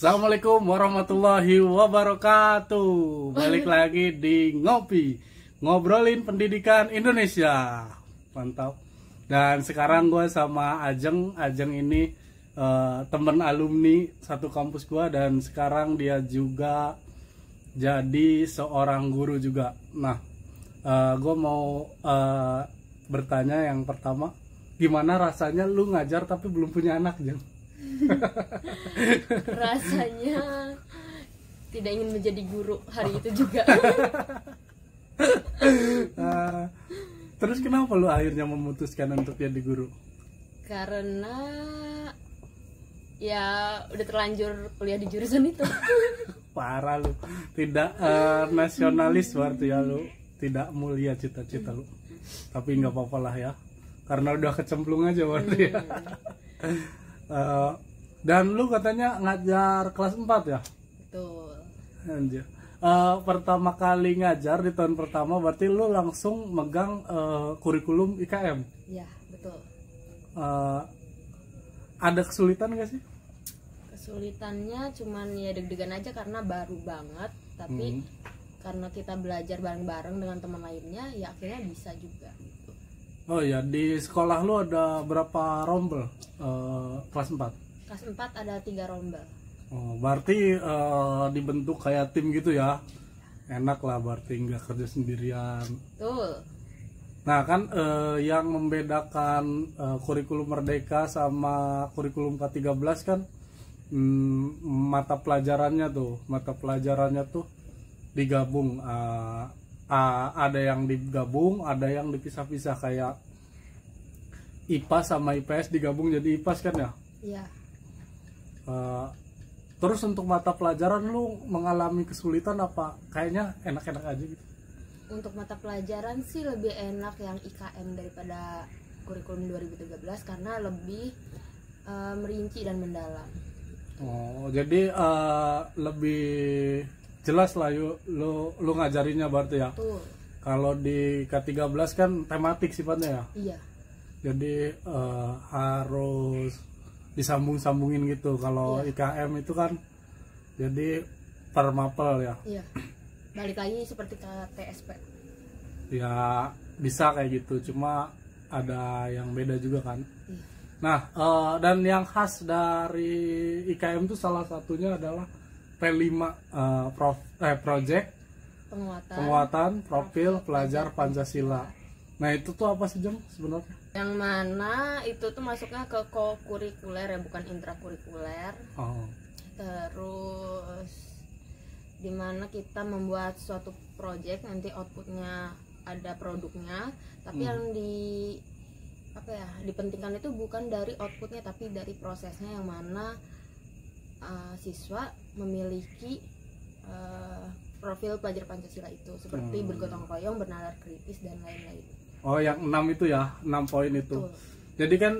Assalamualaikum warahmatullahi wabarakatuh. Balik lagi di Ngopi, ngobrolin pendidikan Indonesia. Mantap. Dan sekarang gue sama Ajeng. Ajeng ini temen alumni satu kampus gue, dan sekarang dia juga jadi seorang guru juga. Nah, gue mau bertanya yang pertama, gimana rasanya lu ngajar tapi belum punya anak, Jeng? Rasanya tidak ingin menjadi guru hari itu juga. Terus kenapa lu akhirnya memutuskan untuk jadi guru? Karena ya udah terlanjur kuliah di jurusan itu. Parah lu, tidak nasionalis berarti ya lu, tidak mulia cita-cita lu. Tapi nggak apa-apa lah ya, karena udah kecemplung aja berarti ya. Dan lu katanya ngajar kelas 4 ya? Betul. Anjir. Pertama kali ngajar di tahun pertama berarti lu langsung megang kurikulum IKM? Ya, betul. Ada kesulitan gak sih? Kesulitannya cuman ya deg-degan aja karena baru banget. Tapi karena kita belajar bareng-bareng dengan teman lainnya, ya akhirnya bisa juga gitu. Oh ya, di sekolah lu ada berapa rombel kelas 4? Kelas 4 ada 3 rombel. Oh, berarti dibentuk kayak tim gitu ya? Enak lah berarti, nggak kerja sendirian. Betul. Nah kan yang membedakan kurikulum Merdeka sama kurikulum K13 kan mata pelajarannya tuh digabung. Ada yang digabung, ada yang dipisah-pisah, kayak IPA sama IPS digabung jadi IPAS kan ya? Iya. Terus untuk mata pelajaran lu mengalami kesulitan apa? Kayaknya enak-enak aja gitu. Untuk mata pelajaran sih lebih enak yang IKM daripada kurikulum 2013 karena lebih merinci dan mendalam. Oh, jadi lebih jelas lah lu ngajarinnya berarti ya. Betul. Kalau di K13 kan tematik sifatnya ya. Iya. Jadi harus disambung-sambungin gitu. Kalau iya. IKM itu kan jadi per mapel ya. Iya. Balik lagi seperti ke TSP. Ya bisa kayak gitu, cuma ada yang beda juga kan. Iya. Nah, dan yang khas dari IKM itu salah satunya adalah P5 project penguatan profil pelajar Pancasila. Nah, itu tuh apa sih, Jeng, sebenarnya? Yang mana itu tuh masuknya ke co-kurikuler ya, bukan intrakurikuler. Oh. Terus dimana kita membuat suatu project, nanti outputnya ada produknya, tapi yang dipentingkan itu bukan dari outputnya tapi dari prosesnya, yang mana siswa memiliki profil pelajar Pancasila itu seperti bergotong royong, bernalar kritis dan lain-lain. Oh, yang 6 itu ya, 6 poin itu. Betul. Jadi kan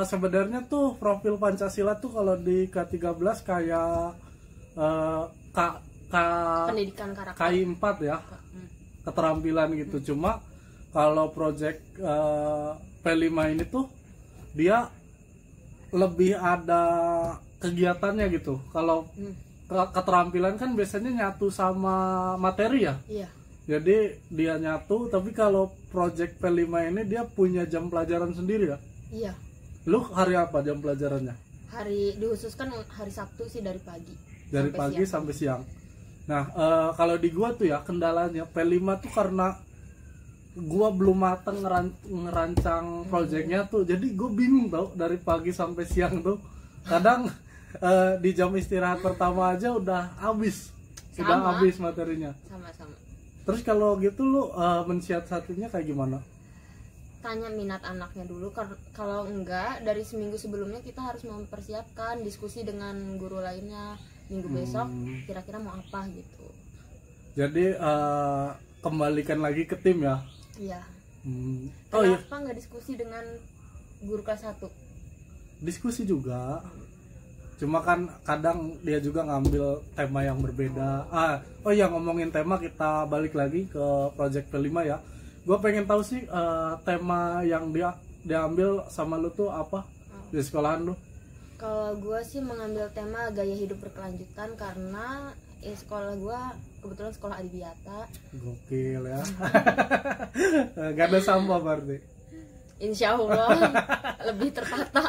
sebenarnya tuh profil Pancasila tuh kalau di K13 kayak pendidikan karakter KI 4 ya, keterampilan gitu. Cuma kalau project P5 ini tuh dia lebih ada kegiatannya gitu. Kalau keterampilan kan biasanya nyatu sama materi ya. Iya. Jadi dia nyatu, tapi kalau project P5 ini dia punya jam pelajaran sendiri ya? Iya. Lu hari apa jam pelajarannya? Hari dihususkan hari Sabtu sih, dari pagi. Dari pagi sampai siang. Nah, kalau di gua tuh ya kendalanya P5 tuh karena gua belum mateng ngerancang projectnya tuh, jadi gua bingung tau dari pagi sampai siang tuh. Kadang di jam istirahat pertama aja udah habis materinya. Sama-sama. Terus kalau gitu lu mensiasatinya kayak gimana? Tanya minat anaknya dulu. Kalau enggak, dari seminggu sebelumnya kita harus mempersiapkan diskusi dengan guru lainnya. Minggu besok kira-kira mau apa gitu. Jadi kembalikan lagi ke tim ya? Iya. Oh iya. Kenapa nggak diskusi dengan guru kelas 1? Diskusi juga. Cuma kan kadang dia juga ngambil tema yang berbeda. Oh iya, ngomongin tema, kita balik lagi ke project P5 ya. Gue pengen tahu sih tema yang dia ambil sama lu tuh apa di sekolahan lu? Kalau gue sih mengambil tema gaya hidup berkelanjutan karena sekolah gue kebetulan sekolah adiwiyata. Gokil ya. Gak ada sampah berarti. Insya Allah lebih tertata.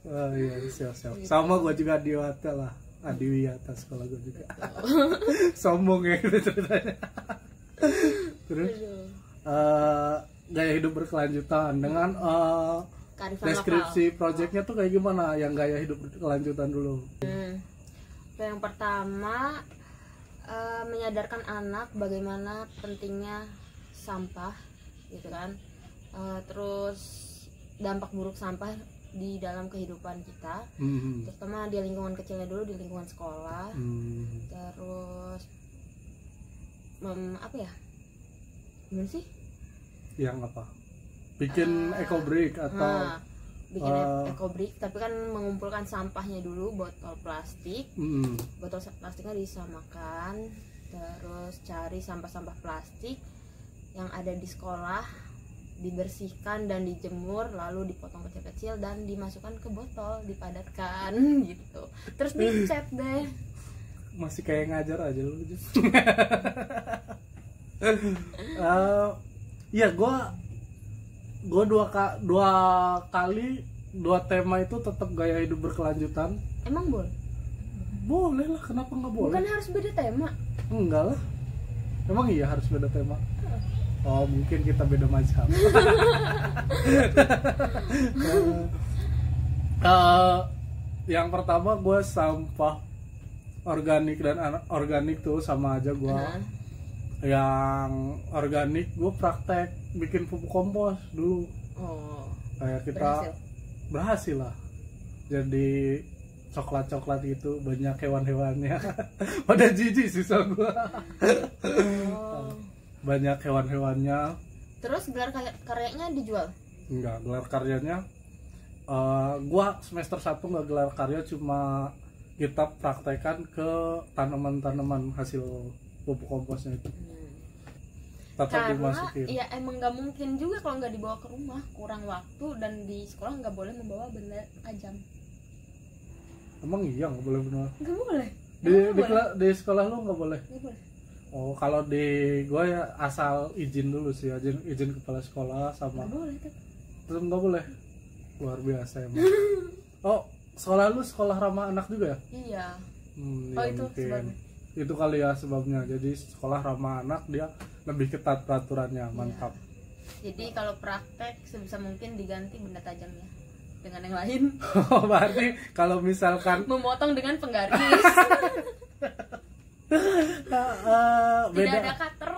Oh iya, siap. Sama gue juga adiwiyata lah. Adiwiyata sekolah gue juga. Sombong ya gitu ceritanya. Terus gaya hidup berkelanjutan dengan deskripsi proyeknya tuh kayak gimana yang gaya hidup berkelanjutan dulu? Yang pertama menyadarkan anak bagaimana pentingnya sampah gitu kan. Terus dampak buruk sampah di dalam kehidupan kita, terutama di lingkungan kecilnya dulu, di lingkungan sekolah. Terus apa ya? Gimana sih? Yang apa? Bikin eco-brick atau bikin eco-brick, tapi kan mengumpulkan sampahnya dulu, botol plastik. Botol plastiknya disamakan, terus cari sampah-sampah plastik yang ada di sekolah, dibersihkan dan dijemur, lalu dipotong kecil-kecil dan dimasukkan ke botol, dipadatkan gitu. Terus dicat deh. Masih kayak ngajar aja lu. Iya, gue dua tema itu tetap gaya hidup berkelanjutan. Emang boleh? Boleh lah, kenapa nggak boleh? Bukan harus beda tema? Enggak lah. Emang iya harus beda tema? Oh, mungkin kita beda mazhab. Yang pertama gue sampah organik dan anorganik tuh sama aja gue. Yang organik gue praktek bikin pupuk kompos dulu. Kayak kita berhasil lah. Jadi coklat itu banyak hewan-hewannya. Pada jijik sisa gue. Banyak hewan-hewannya. Terus gelar karyanya dijual? Enggak, gelar karyanya gua semester 1 nggak gelar karya, cuma kita praktekkan ke tanaman-tanaman hasil pupuk komposnya itu. Tetap dimasukin. Iya, emang nggak mungkin juga kalau nggak dibawa ke rumah, kurang waktu, dan di sekolah nggak boleh membawa benda tajam. Emang iya nggak boleh benar? Nggak boleh. Di sekolah lu nggak boleh? Nggak boleh. Oh, kalau di gua ya asal izin dulu sih, izin kepala sekolah sama. Nggak boleh kan? Terus nggak boleh. Luar biasa emang. Oh, sekolah lu sekolah ramah anak juga ya? Iya. Ya itu sebabnya. Itu kali ya sebabnya. Jadi sekolah ramah anak dia lebih ketat peraturannya, mantap. Iya. Jadi kalau praktek sebisa mungkin diganti benda tajamnya dengan yang lain. Oh, berarti kalau misalkan memotong dengan penggaris. Beda, tidak ada cutter.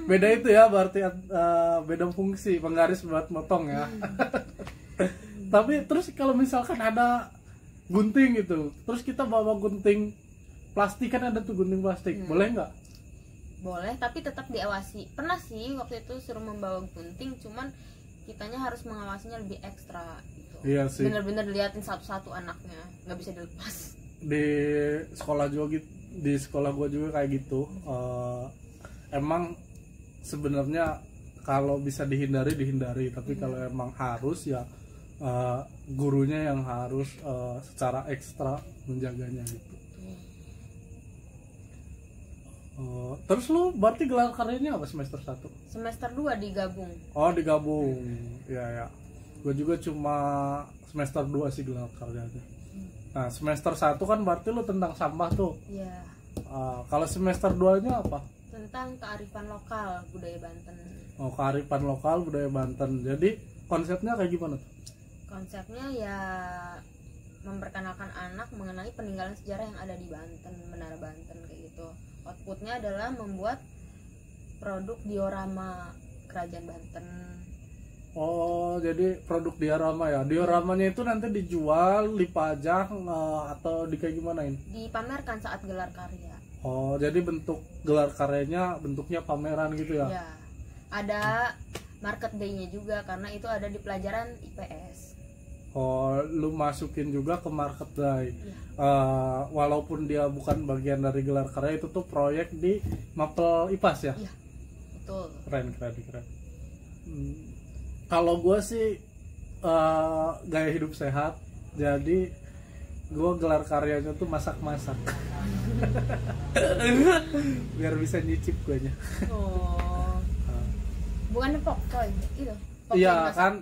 Beda itu ya, berarti beda fungsi, penggaris buat motong ya. Tapi terus kalau misalkan ada gunting gitu, terus kita bawa gunting plastik, kan ada tuh gunting plastik, boleh nggak? Boleh, tapi tetap diawasi. Pernah sih waktu itu suruh membawa gunting, cuman kitanya harus mengawasinya lebih ekstra gitu. Iya sih. Bener-bener liatin satu-satu anaknya, nggak bisa dilepas. Di sekolah juga gitu. Di sekolah gue juga kayak gitu. Emang sebenarnya kalau bisa dihindari, tapi kalau emang harus ya gurunya yang harus secara ekstra menjaganya gitu. Terus lu berarti gelar karyanya apa semester 1? Semester 2 digabung. Oh, digabung. Ya. Gue juga cuma semester 2 sih gelar karyanya. Nah, semester 1 kan berarti lu tentang sampah tuh. Iya. Kalau semester 2-nya apa? Tentang kearifan lokal budaya Banten. Oh, kearifan lokal budaya Banten. Jadi konsepnya kayak gimana tuh? Konsepnya ya memperkenalkan anak mengenai peninggalan sejarah yang ada di Banten, Menara Banten kayak gitu. Outputnya adalah membuat produk diorama kerajaan Banten. Oh, jadi produk diorama ya. Dioramanya itu nanti dijual, dipajang atau di kayak gimanain? Dipamerkan saat gelar karya. Oh, jadi bentuk gelar karyanya bentuknya pameran gitu ya? Ya. Ada market day-nya juga karena itu ada di pelajaran IPS. Oh, lu masukin juga ke market day. Ya. Walaupun dia bukan bagian dari gelar karya, itu tuh proyek di Mapel IPAS ya? Iya. Betul. Keren. Kalau gue sih gaya hidup sehat, Jadi gue gelar karyanya tuh masak-masak. Biar bisa nyicip gue nya. Oh. Bukan pokok itu. Iya kan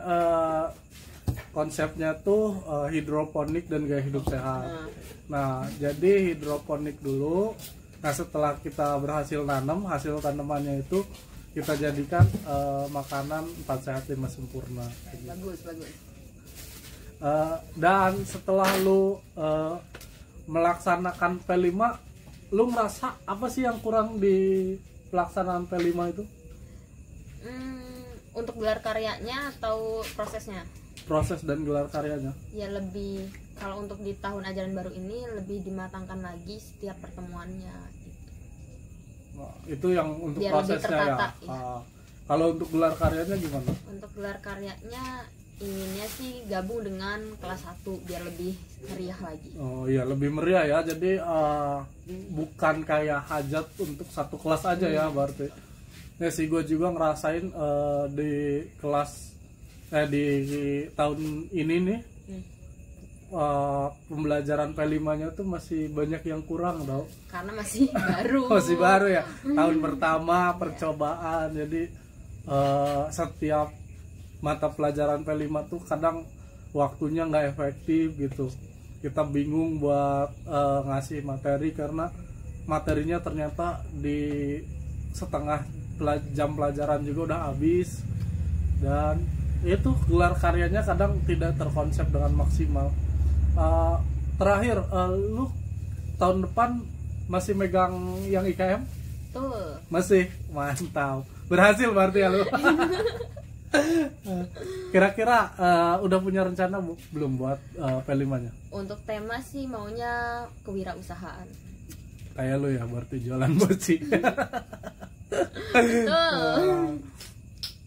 konsepnya tuh hidroponik dan gaya hidup sehat. Nah, jadi hidroponik dulu. Nah, setelah kita berhasil nanam, hasil tanamannya itu kita jadikan makanan 4 sehat 5 sempurna. Bagus. Dan setelah lu melaksanakan P5, lu ngerasa apa sih yang kurang di pelaksanaan P5 itu? Untuk gelar karyanya atau prosesnya? Proses dan gelar karyanya. Ya lebih, kalau untuk di tahun ajaran baru ini lebih dimatangkan lagi setiap pertemuannya gitu. Itu yang untuk Biar prosesnya lebih tertata, ya. ya. Kalau untuk gelar karyanya gimana? Untuk gelar karyanya inginnya sih gabung dengan kelas 1 biar lebih meriah lagi. Oh iya, lebih meriah ya. Jadi bukan kayak hajat untuk satu kelas aja ya berarti. Ya sih, gue juga ngerasain di kelas di tahun ini nih pembelajaran P5-nya tuh masih banyak yang kurang tau. Karena masih baru. Masih baru ya. Tahun pertama percobaan. Jadi setiap mata pelajaran P5 tuh kadang waktunya nggak efektif gitu. Kita bingung buat ngasih materi karena materinya ternyata di setengah jam pelajaran juga udah habis. Dan itu gelar karyanya kadang tidak terkonsep dengan maksimal. Terakhir lu tahun depan masih megang yang IKM? Tuh. Masih, mantap. Berhasil berarti ya lu. Kira-kira udah punya rencana belum buat P5-nya? Untuk tema sih maunya kewirausahaan. Kayak lu ya, berarti jualan mochi.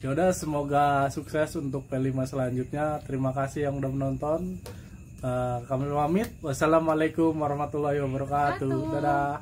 Ya udah, semoga sukses untuk P5 selanjutnya. Terima kasih yang udah menonton. Kami pamit. Wassalamualaikum warahmatullahi wabarakatuh. Dadah.